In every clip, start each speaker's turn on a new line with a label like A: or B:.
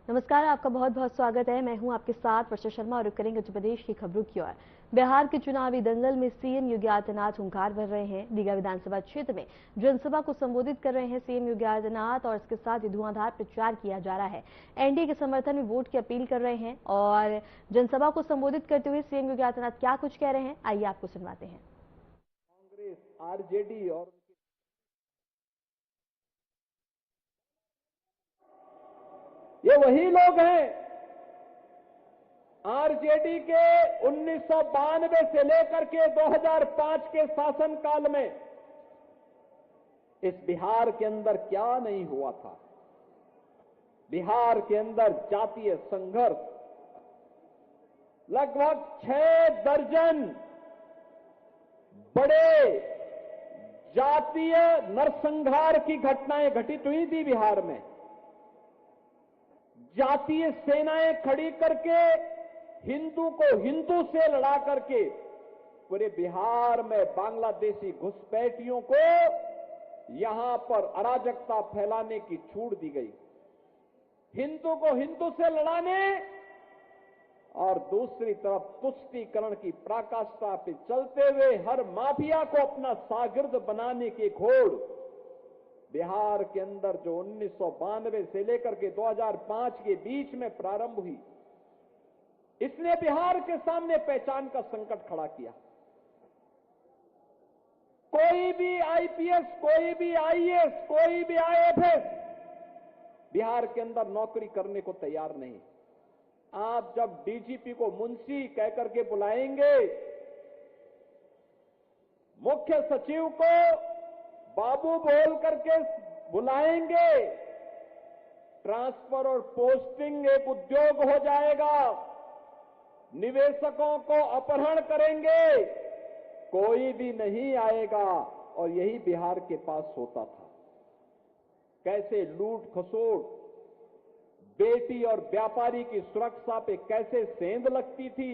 A: नमस्कार, आपका बहुत बहुत स्वागत है। मैं हूं आपके साथ वर्षा शर्मा और रुक करेंगे उत्तर प्रदेश की खबरों की ओर। बिहार के चुनावी दंगल में सीएम योगी आदित्यनाथ हुंकार भर रहे हैं। दीघा विधानसभा क्षेत्र में जनसभा को संबोधित कर रहे हैं सीएम योगी आदित्यनाथ और इसके साथ ही धुआंधार प्रचार किया जा रहा है। एनडीए के समर्थन में वोट की अपील कर रहे हैं और जनसभा को संबोधित करते हुए सीएम योगी आदित्यनाथ क्या कुछ कह रहे हैं, आइए आपको सुनवाते हैं।
B: कांग्रेस, आरजेडी और ये वही लोग हैं आरजेडी के 1992 से लेकर के 2005 के शासनकाल में इस बिहार के अंदर क्या नहीं हुआ था। बिहार के अंदर जातीय संघर्ष, लगभग 6 दर्जन बड़े जातीय नरसंहार की घटनाएं घटित हुई थी बिहार में। जातीय सेनाएं खड़ी करके हिंदू को हिंदू से लड़ा करके पूरे बिहार में बांग्लादेशी घुसपैठियों को यहां पर अराजकता फैलाने की छूट दी गई। हिंदू को हिंदू से लड़ाने और दूसरी तरफ तुष्टीकरण की पराकाष्ठा पे चलते हुए हर माफिया को अपना शागिर्द बनाने की घोड़ बिहार के अंदर जो 1992 से लेकर के 2005 के बीच में प्रारंभ हुई, इसने बिहार के सामने पहचान का संकट खड़ा किया। कोई भी आईपीएस, कोई भी आईएएस, कोई भी आईएफएस बिहार के अंदर नौकरी करने को तैयार नहीं। आप जब डीजीपी को मुंशी कहकर के बुलाएंगे, मुख्य सचिव को बाबू बोल करके बुलाएंगे, ट्रांसफर और पोस्टिंग एक उद्योग हो जाएगा, निवेशकों को अपहरण करेंगे, कोई भी नहीं आएगा। और यही बिहार के पास होता था। कैसे लूट खसोट, बेटी और व्यापारी की सुरक्षा पे कैसे सेंध लगती थी,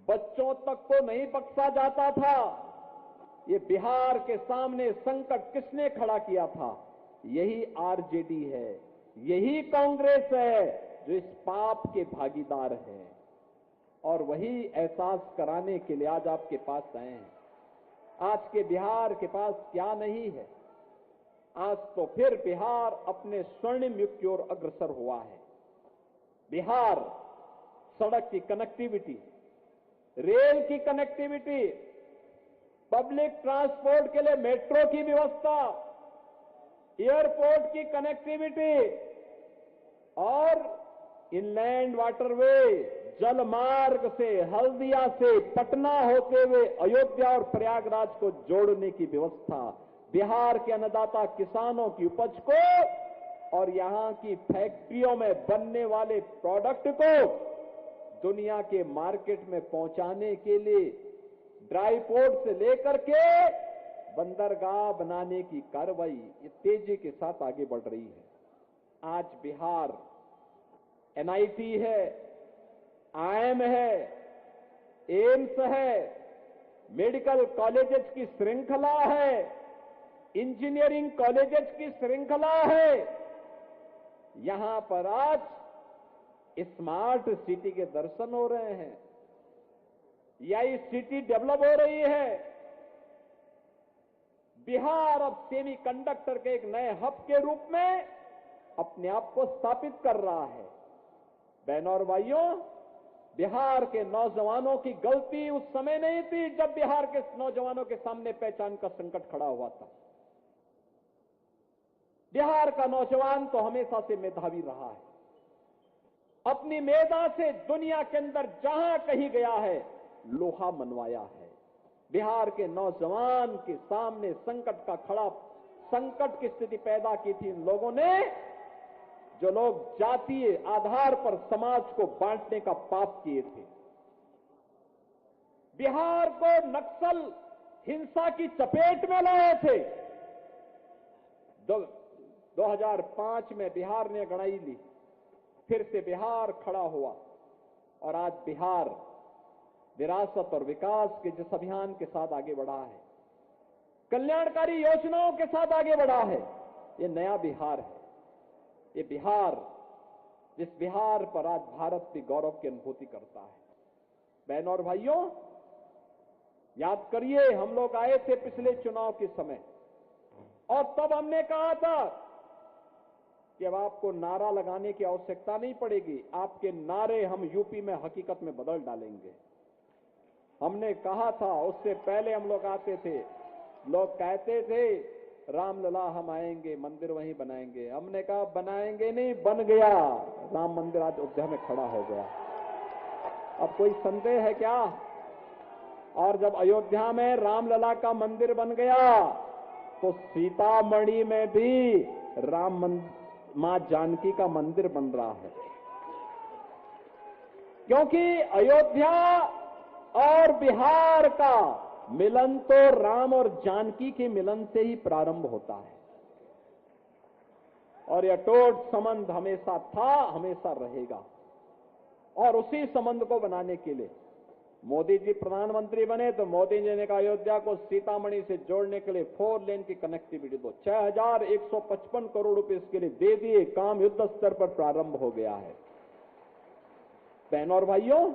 B: बच्चों तक को नहीं बख्शा जाता था। ये बिहार के सामने संकट किसने खड़ा किया था? यही आरजेडी है, यही कांग्रेस है जो इस पाप के भागीदार है। और वही एहसास कराने के लिए आज आपके पास आए हैं। आज के बिहार के पास क्या नहीं है? आज तो फिर बिहार अपने स्वर्णिम युग की ओर अग्रसर हुआ है। बिहार सड़क की कनेक्टिविटी, रेल की कनेक्टिविटी, पब्लिक ट्रांसपोर्ट के लिए मेट्रो की व्यवस्था, एयरपोर्ट की कनेक्टिविटी और इनलैंड वाटरवे, जल मार्ग से हल्दिया से पटना होते हुए अयोध्या और प्रयागराज को जोड़ने की व्यवस्था, बिहार के अन्नदाता किसानों की उपज को और यहां की फैक्ट्रियों में बनने वाले प्रोडक्ट को दुनिया के मार्केट में पहुंचाने के लिए ड्राई पोर्ट से लेकर के बंदरगाह बनाने की कार्रवाई ये तेजी के साथ आगे बढ़ रही है। आज बिहार एनआईटी है, आईएम है, एम्स है, मेडिकल कॉलेजेस की श्रृंखला है, इंजीनियरिंग कॉलेजेस की श्रृंखला है। यहां पर आज स्मार्ट सिटी के दर्शन हो रहे हैं। यही सिटी डेवलप हो रही है। बिहार अब सेमीकंडक्टर के एक नए हब के रूप में अपने आप को स्थापित कर रहा है। बहनों और भाइयों, बिहार के नौजवानों की गलती उस समय नहीं थी जब बिहार के नौजवानों के सामने पहचान का संकट खड़ा हुआ था। बिहार का नौजवान तो हमेशा से मेधावी रहा है। अपनी मेधा से दुनिया के अंदर जहां कहीं गया है लोहा मनवाया है। बिहार के नौजवान के सामने संकट की स्थिति पैदा की थी इन लोगों ने, जो लोग जातीय आधार पर समाज को बांटने का पाप किए थे। बिहार को नक्सल हिंसा की चपेट में लाए थे। 2005 में बिहार ने गड़ाई ली, फिर से बिहार खड़ा हुआ और आज बिहार विरासत और विकास के जिस अभियान के साथ आगे बढ़ा है, कल्याणकारी योजनाओं के साथ आगे बढ़ा है, ये नया बिहार है। ये बिहार जिस बिहार पर आज भारत भी गौरव की अनुभूति करता है। बहनों और भाइयों, याद करिए, हम लोग आए थे पिछले चुनाव के समय और तब हमने कहा था कि अब आपको नारा लगाने की आवश्यकता नहीं पड़ेगी, आपके नारे हम यूपी में हकीकत में बदल डालेंगे। हमने कहा था, उससे पहले हम लोग आते थे, लोग कहते थे रामलला हम आएंगे, मंदिर वहीं बनाएंगे। हमने कहा बनाएंगे नहीं, बन गया राम मंदिर, आज अयोध्या में खड़ा हो गया। अब कोई संदेह है क्या? और जब अयोध्या में रामलला का मंदिर बन गया तो सीतामढ़ी में भी मां जानकी का मंदिर बन रहा है, क्योंकि अयोध्या और बिहार का मिलन तो राम और जानकी के मिलन से ही प्रारंभ होता है और यह अटूट संबंध हमेशा था, हमेशा रहेगा। और उसी संबंध को बनाने के लिए मोदी जी प्रधानमंत्री बने तो मोदी जी ने कहा अयोध्या को सीतामढ़ी से जोड़ने के लिए 4 लेन की कनेक्टिविटी दो। 6155 करोड़ रुपए इसके लिए दे दिए। काम युद्ध स्तर पर प्रारंभ हो गया है। बहनों और भाइयों,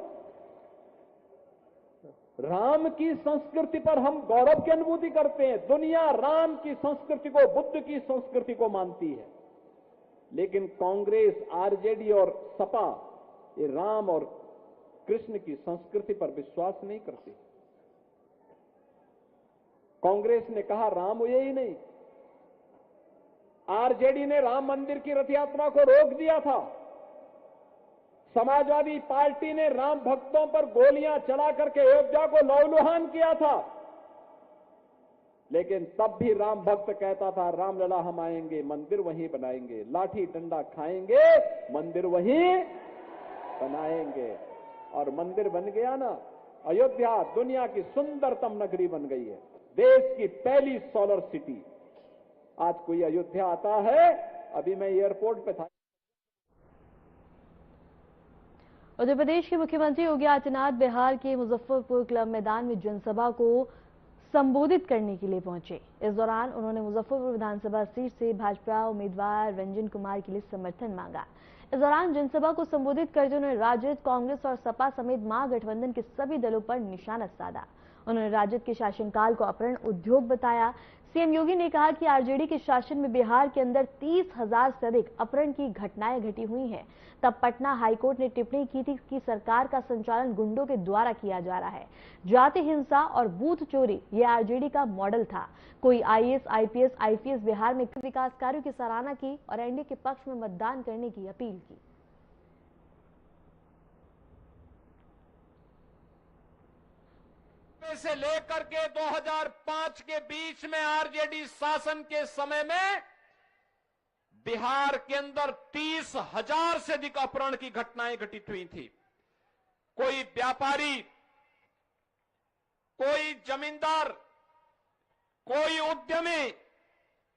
B: राम की संस्कृति पर हम गौरव की अनुभूति करते हैं। दुनिया राम की संस्कृति को, बुद्ध की संस्कृति को मानती है, लेकिन कांग्रेस, आरजेडी और सपा ये राम और कृष्ण की संस्कृति पर विश्वास नहीं करती। कांग्रेस ने कहा राम हुए ही नहीं। आरजेडी ने राम मंदिर की रथ यात्रा को रोक दिया था। समाजवादी पार्टी ने राम भक्तों पर गोलियां चला करके अयोध्या को लहूलुहान किया था, लेकिन तब भी राम भक्त कहता था रामलला हम आएंगे, मंदिर वहीं बनाएंगे, लाठी डंडा खाएंगे, मंदिर वहीं बनाएंगे। और मंदिर बन गया ना। अयोध्या दुनिया की सुंदरतम नगरी बन गई है, देश की पहली सोलर सिटी। आज कोई अयोध्या आता है, अभी मैं एयरपोर्ट पे था।
A: उत्तर प्रदेश के मुख्यमंत्री योगी आदित्यनाथ बिहार के मुजफ्फरपुर क्लब मैदान में जनसभा को संबोधित करने के लिए पहुंचे। इस दौरान उन्होंने मुजफ्फरपुर विधानसभा सीट से भाजपा उम्मीदवार रंजन कुमार के लिए समर्थन मांगा। इस दौरान जनसभा को संबोधित करते उन्होंने राजद, कांग्रेस और सपा समेत महागठबंधन के सभी दलों पर निशाना साधा। उन्होंने राजद के शासनकाल को अपहरण उद्योग बताया। सीएम योगी ने कहा कि आरजेडी के शासन में बिहार के अंदर 30,000 से अधिक अपहरण की घटनाएं घटी हुई हैं। तब पटना हाईकोर्ट ने टिप्पणी की थी कि सरकार का संचालन गुंडों के द्वारा किया जा रहा है। जाति हिंसा और बूथ चोरी ये आरजेडी का मॉडल था। कोई आईएएस, आईपीएस, आईपीएस बिहार में विकास कार्यों की सराहना की और एनडीए के पक्ष में मतदान करने की अपील की।
C: से लेकर के 2005 के बीच में आरजेडी शासन के समय में बिहार के अंदर 30,000 से अधिक अपहरण की घटनाएं घटित हुई थी। कोई व्यापारी, कोई जमींदार, कोई उद्यमी,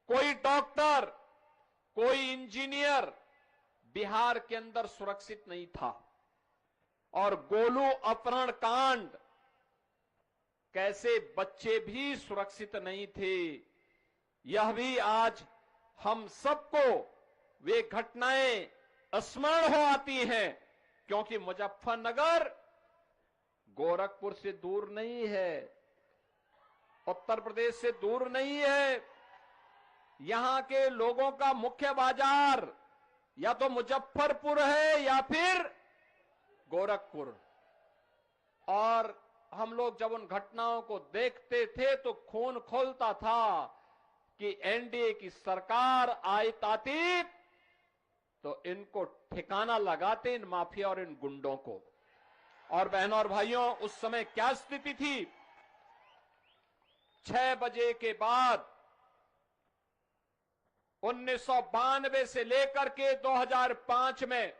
C: कोई डॉक्टर, कोई इंजीनियर बिहार के अंदर सुरक्षित नहीं था। और गोलू अपहरण कांड, कैसे बच्चे भी सुरक्षित नहीं थे, यह भी आज हम सबको वे घटनाएं स्मरण हो आती हैं, क्योंकि मुजफ्फरनगर गोरखपुर से दूर नहीं है, उत्तर प्रदेश से दूर नहीं है। यहां के लोगों का मुख्य बाजार या तो मुजफ्फरपुर है या फिर गोरखपुर। और हम लोग जब उन घटनाओं को देखते थे तो खून खौलता था कि एनडीए की सरकार आती तो इनको ठिकाना लगाते, इन माफिया और इन गुंडों को। और बहनों और भाइयों, उस समय क्या स्थिति थी? 6 बजे के बाद 1992 से लेकर के 2005 में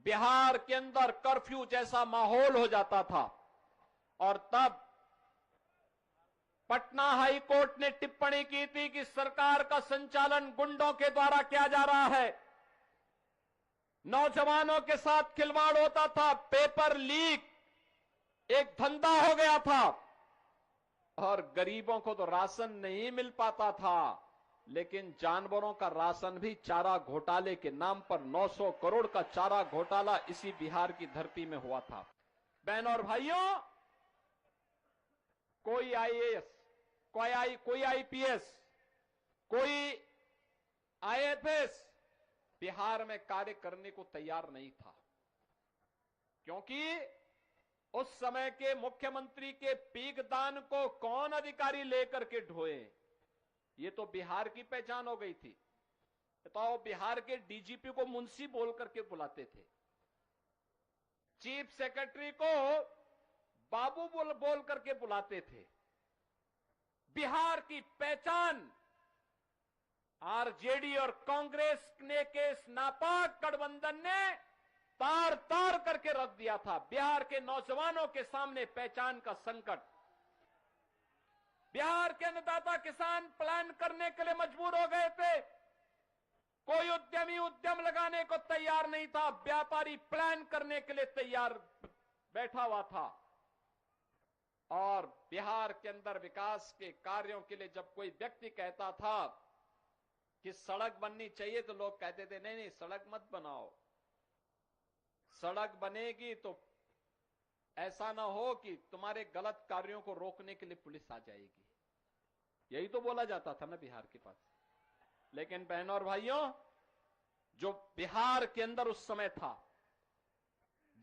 C: बिहार के अंदर कर्फ्यू जैसा माहौल हो जाता था। और तब पटना हाई कोर्ट ने टिप्पणी की थी कि सरकार का संचालन गुंडों के द्वारा किया जा रहा है। नौजवानों के साथ खिलवाड़ होता था, पेपर लीक एक धंधा हो गया था और गरीबों को तो राशन नहीं मिल पाता था। लेकिन जानवरों का राशन भी चारा घोटाले के नाम पर 900 करोड़ का चारा घोटाला इसी बिहार की धरती में हुआ था। बहनों और भाइयों, कोई आईएएस, कोई आईपीएस, कोई आईएफएस बिहार में कार्य करने को तैयार नहीं था, क्योंकि उस समय के मुख्यमंत्री के पीकदान को कौन अधिकारी लेकर के ढोए, ये तो बिहार की पहचान हो गई थी। तो बिहार के डीजीपी को मुंशी बोल करके बुलाते थे, चीफ सेक्रेटरी को बाबू बोल करके बुलाते थे। बिहार की पहचान आरजेडी और कांग्रेस ने के इस नापाक गठबंधन ने तार तार करके रख दिया था। बिहार के नौजवानों के सामने पहचान का संकट। बिहार के अन्नदाता किसान प्लान करने के लिए मजबूर हो गए थे। कोई उद्यमी उद्यम लगाने को तैयार नहीं था, व्यापारी प्लान करने के लिए तैयार बैठा हुआ था। और बिहार के अंदर विकास के कार्यों के लिए जब कोई व्यक्ति कहता था कि सड़क बननी चाहिए, तो लोग कहते थे नहीं नहीं सड़क मत बनाओ, सड़क बनेगी तो ऐसा ना हो कि तुम्हारे गलत कार्यों को रोकने के लिए पुलिस आ जाएगी। यही तो बोला जाता था ना बिहार के पास। लेकिन बहनों और भाइयों, जो बिहार के अंदर उस समय था,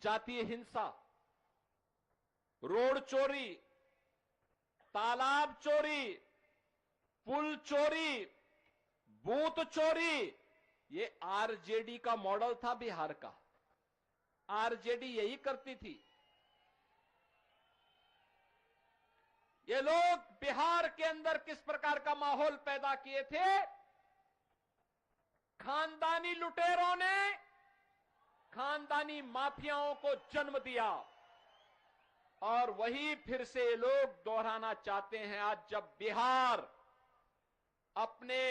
C: जातीय हिंसा, रोड चोरी, तालाब चोरी, पुल चोरी, बूथ चोरी, ये आरजेडी का मॉडल था बिहार का। आरजेडी यही करती थी। ये लोग बिहार के अंदर किस प्रकार का माहौल पैदा किए थे? खानदानी लुटेरों ने खानदानी माफियाओं को जन्म दिया, और वही फिर से ये लोग दोहराना चाहते हैं। आज जब बिहार अपने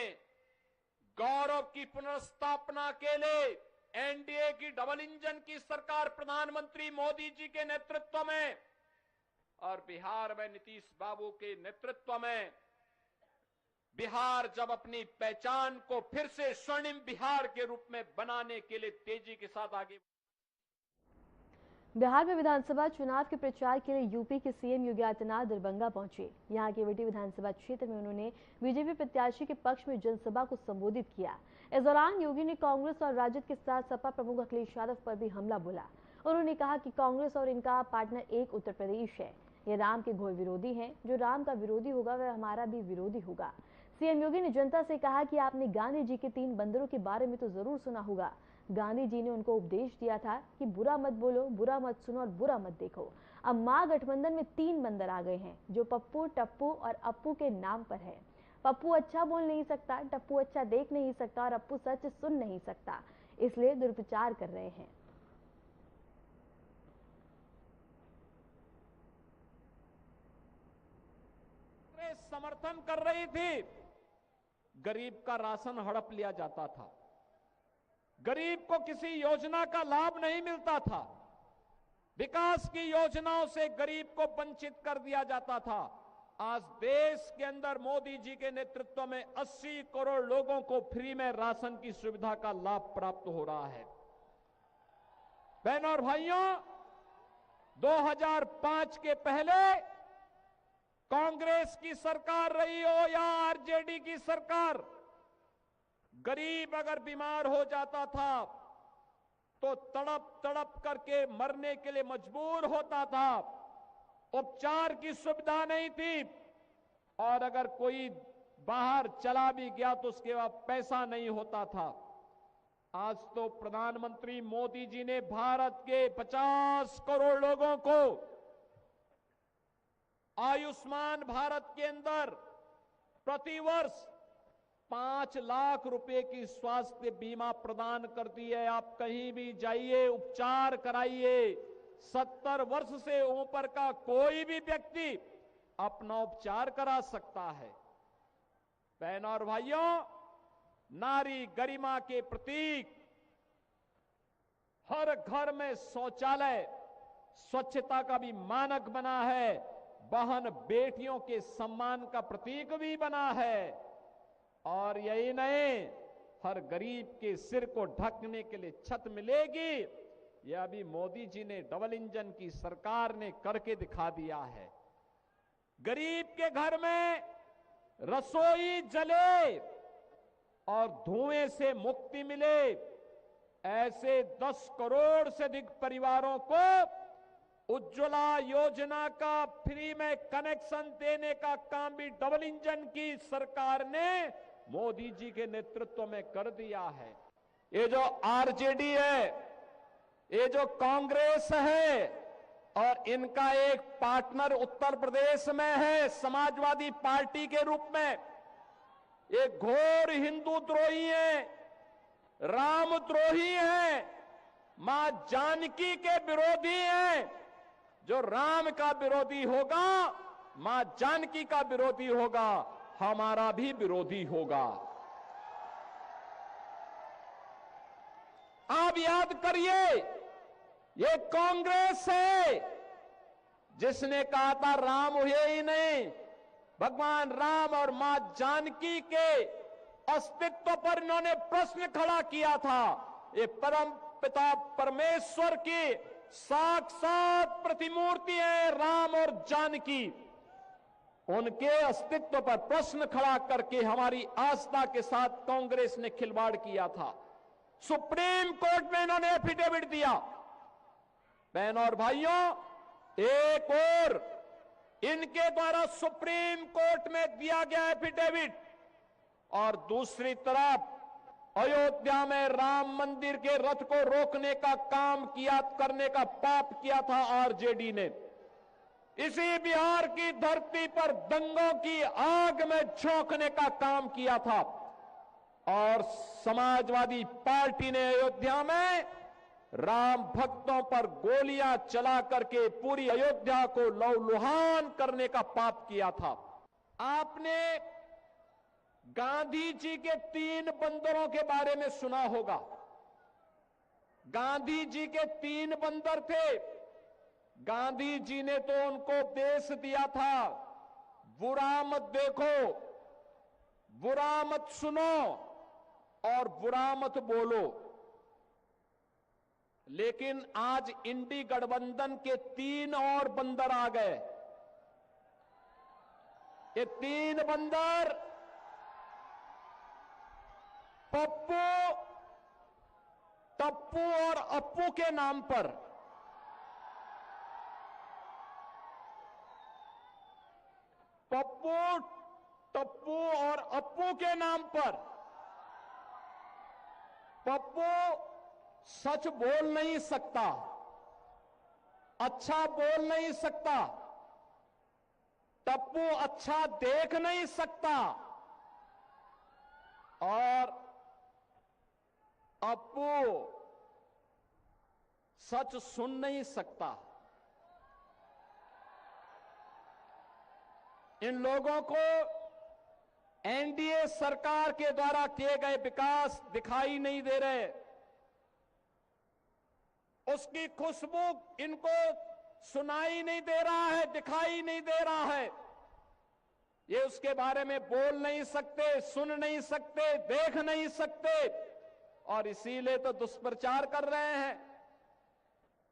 C: गौरव की पुनर्स्थापना के लिए एनडीए की डबल इंजन की सरकार प्रधानमंत्री मोदी जी के नेतृत्व में और बिहार में नीतीश बाबू के नेतृत्व में बिहार जब अपनी पहचान को फिर से स्वर्णिम बिहार के रूप में बनाने के लिए तेजी के साथ आगे।
A: बिहार में विधानसभा चुनाव के प्रचार के लिए यूपी के सीएम योगी आदित्यनाथ दरभंगा पहुंचे। यहां के केवटी विधानसभा क्षेत्र में उन्होंने बीजेपी प्रत्याशी के पक्ष में जनसभा को संबोधित किया। इस दौरान योगी ने कांग्रेस और राजद के साथ सपा प्रमुख अखिलेश यादव पर भी हमला बोला। उन्होंने कहा कि कांग्रेस और इनका पार्टनर एक उत्तर प्रदेश है। ये राम के घोर विरोधी हैं। जो राम का विरोधी होगा वह हमारा भी विरोधी होगा। सीएम योगी ने जनता से कहा कि आपने गांधी जी के 3 बंदरों के बारे में तो जरूर सुना होगा। गांधी जी ने उनको उपदेश दिया था कि बुरा मत बोलो, बुरा मत सुनो और बुरा मत देखो। अब महागठबंधन में 3 बंदर आ गए हैं, जो पप्पू, टप्पू और अप्पू के नाम पर है। पप्पू अच्छा बोल नहीं सकता, टप्पू अच्छा देख नहीं सकता और अप्पू सच सुन नहीं सकता, इसलिए दुष्प्रचार कर रहे हैं।
C: समर्थन कर रही थी, गरीब का राशन हड़प लिया जाता था, गरीब को किसी योजना का लाभ नहीं मिलता था, विकास की योजनाओं से गरीब को वंचित कर दिया जाता था। आज देश के अंदर मोदी जी के नेतृत्व में 80 करोड़ लोगों को फ्री में राशन की सुविधा का लाभ प्राप्त हो रहा है। बहनों और भाइयों, 2005 के पहले कांग्रेस की सरकार रही हो या आरजेडी की सरकार, गरीब अगर बीमार हो जाता था तो तड़प तड़प करके मरने के लिए मजबूर होता था। उपचार की सुविधा नहीं थी, और अगर कोई बाहर चला भी गया तो उसके बाद पैसा नहीं होता था। आज तो प्रधानमंत्री मोदी जी ने भारत के 50 करोड़ लोगों को आयुष्मान भारत के अंदर प्रतिवर्ष 5 लाख रुपए की स्वास्थ्य बीमा प्रदान कर दी है। आप कहीं भी जाइए, उपचार कराइए। 70 वर्ष से ऊपर का कोई भी व्यक्ति अपना उपचार करा सकता है। बहनों और भाइयों, नारी गरिमा के प्रतीक हर घर में शौचालय स्वच्छता का भी मानक बना है, बहन बेटियों के सम्मान का प्रतीक भी बना है। और यही नहीं, हर गरीब के सिर को ढकने के लिए छत मिलेगी। यह अभी मोदी जी ने डबल इंजन की सरकार ने करके दिखा दिया है। गरीब के घर में रसोई जले और धुएं से मुक्ति मिले, ऐसे 10 करोड़ से अधिक परिवारों को उज्ज्वला योजना का फ्री में कनेक्शन देने का काम भी डबल इंजन की सरकार ने मोदी जी के नेतृत्व में कर दिया है। ये जो आरजेडी है, ये जो कांग्रेस है, और इनका एक पार्टनर उत्तर प्रदेश में है समाजवादी पार्टी के रूप में, ये घोर हिंदू द्रोही है, राम द्रोही है, मां जानकी के विरोधी हैं। जो राम का विरोधी होगा, मां जानकी का विरोधी होगा, हमारा भी विरोधी होगा। आप याद करिए, ये कांग्रेस है जिसने कहा था राम हुए ही नहीं, भगवान राम और मां जानकी के अस्तित्व पर इन्होंने प्रश्न खड़ा किया था। ये परम पिता परमेश्वर की साक्षात प्रतिमूर्ति है राम और जानकी। उनके अस्तित्व पर प्रश्न खड़ा करके हमारी आस्था के साथ कांग्रेस ने खिलवाड़ किया था। सुप्रीम कोर्ट में इन्होंने एफिडेविट दिया। बहनों और भाइयों, एक और इनके द्वारा सुप्रीम कोर्ट में दिया गया एफिडेविट, और दूसरी तरफ अयोध्या में राम मंदिर के रथ को रोकने का काम किया, करने का पाप किया था आरजेडी ने। इसी बिहार की धरती पर दंगों की आग में झोंकने का काम किया था, और समाजवादी पार्टी ने अयोध्या में राम भक्तों पर गोलियां चला करके पूरी अयोध्या को लहूलुहान करने का पाप किया था। आपने गांधी जी के 3 बंदरों के बारे में सुना होगा। गांधी जी के 3 बंदर थे। गांधी जी ने तो उनको उपदेश दिया था, बुरा मत देखो, बुरा मत सुनो और बुरा मत बोलो। लेकिन आज इंडी गठबंधन के 3 और बंदर आ गए। ये 3 बंदर पप्पू, टप्पू और अप्पू के नाम पर पप्पू, टप्पू और अप्पू के नाम पर पप्पू सच बोल नहीं सकता, अच्छा बोल नहीं सकता, टप्पू अच्छा देख नहीं सकता, और अप्पू सच सुन नहीं सकता। इन लोगों को एनडीए सरकार के द्वारा किए गए विकास दिखाई नहीं दे रहे, उसकी खुशबू इनको सुनाई नहीं दे रहा है, दिखाई नहीं दे रहा है। ये उसके बारे में बोल नहीं सकते, सुन नहीं सकते, देख नहीं सकते, और इसीलिए तो दुष्प्रचार कर रहे हैं।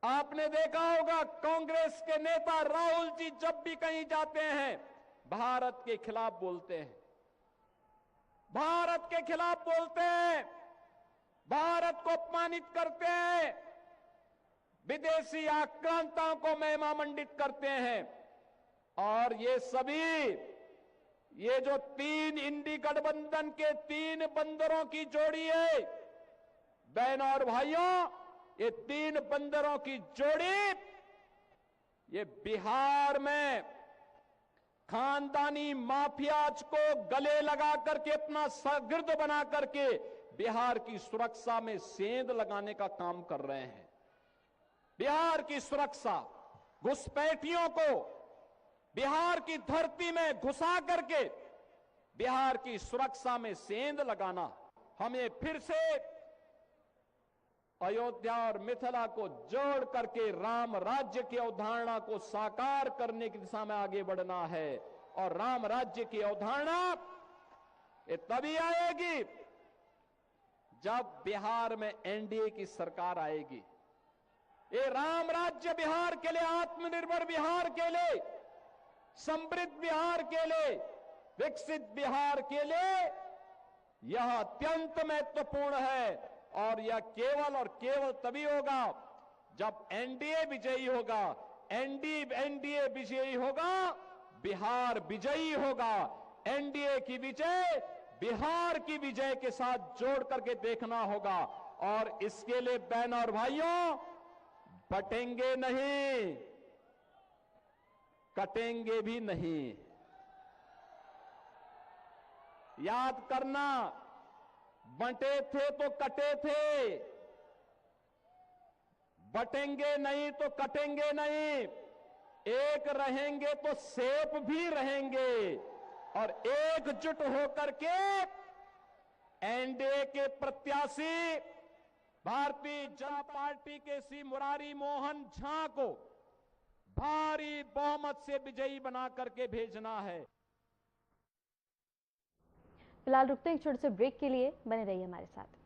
C: आपने देखा होगा कांग्रेस के नेता राहुल जी जब भी कहीं जाते हैं भारत के खिलाफ बोलते हैं, भारत के खिलाफ बोलते हैं, भारत को अपमानित करते हैं, विदेशी आक्रांताओं को महिमा मंडित करते हैं। और ये सभी, ये जो 3 इंडी गठबंधन के 3 बंदरों की जोड़ी है, बहनों और भाइयों, ये 3 बंदरों की जोड़ी ये बिहार में खानदानी माफियाज को गले लगा करके, अपना शागिर्द बना करके बिहार की सुरक्षा में सेंध लगाने का काम कर रहे हैं। बिहार की सुरक्षा, घुसपैठियों को बिहार की धरती में घुसा करके बिहार की सुरक्षा में सेंध लगाना। हमें फिर से अयोध्या और मिथिला को जोड़ करके राम राज्य की अवधारणा को साकार करने की दिशा में आगे बढ़ना है। और राम राज्य की अवधारणा ये तभी आएगी जब बिहार में एनडीए की सरकार आएगी। ये राम राज्य बिहार के लिए, आत्मनिर्भर बिहार के लिए, समृद्ध बिहार के लिए, विकसित बिहार के लिए यह अत्यंत महत्वपूर्ण है। और यह केवल और केवल तभी होगा जब एनडीए विजयी होगा। एनडीए विजयी होगा, बिहार विजयी होगा। एनडीए की विजय बिहार की विजय के साथ जोड़ करके देखना होगा। और इसके लिए बहनों और भाइयों, बटेंगे नहीं, कटेंगे भी नहीं। याद करना, बंटे थे तो कटे थे, बटेंगे नहीं तो कटेंगे नहीं। एक रहेंगे तो सेफ भी रहेंगे। और एकजुट होकर के एनडीए के प्रत्याशी भारतीय जनता पार्टी के श्री मुरारी मोहन झा को भारी बहुमत से विजयी बना करके भेजना है।
A: फिलहाल रुकते हैं एक छोटे से ब्रेक के लिए, बने रहिए हमारे साथ।